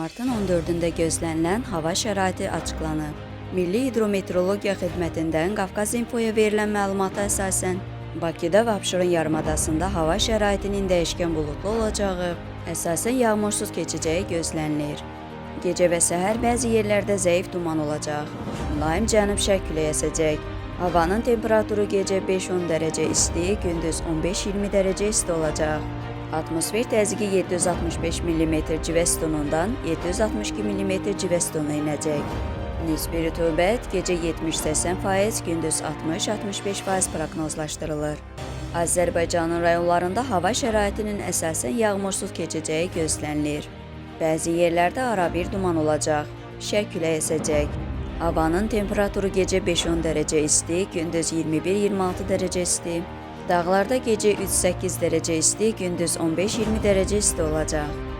martın 14-də gözlənilən hava şəraiti açıqlanıb. Milli Hidrometeorologiya Xidmətindən Qafqaz İnfoya verilən məlumata əsasən, Bakıda və Abşeron yarımadasında hava şəraitinin dəyişkən buludlu olacağı, əsasən yağmursuz keçəcəyi gözlənilir. Gecə və səhər bəzi yerlərdə zəif duman olacaq. Mülayim cənub-şərq küləyi əsəcək. Havanın temperaturu gecə 5-10 dərəcə isti, gündüz 15-20 dərəcə isti olacaq. Atmosfer təzyiqi 765 mm civə sütunundan 762 mm civə sütununa enəcək. Nisbi rütubət gecə 70-80%, gündüz 60-65% proqnozlaşdırılır. Azərbaycanın rayonlarında hava şəraitinin əsasən yağmursuz keçəcəyi gözlənilir. Bəzi yerlərdə arabir duman olacaq, şərq küləyi əsəcək. Havanın temperaturu gecə 5-10 dərəcə isti, gündüz 21-26 dərəcə isti. Dağlarda gecə 3-8 dərəcə isti, gündüz 15-20 dərəcə isti olacaq.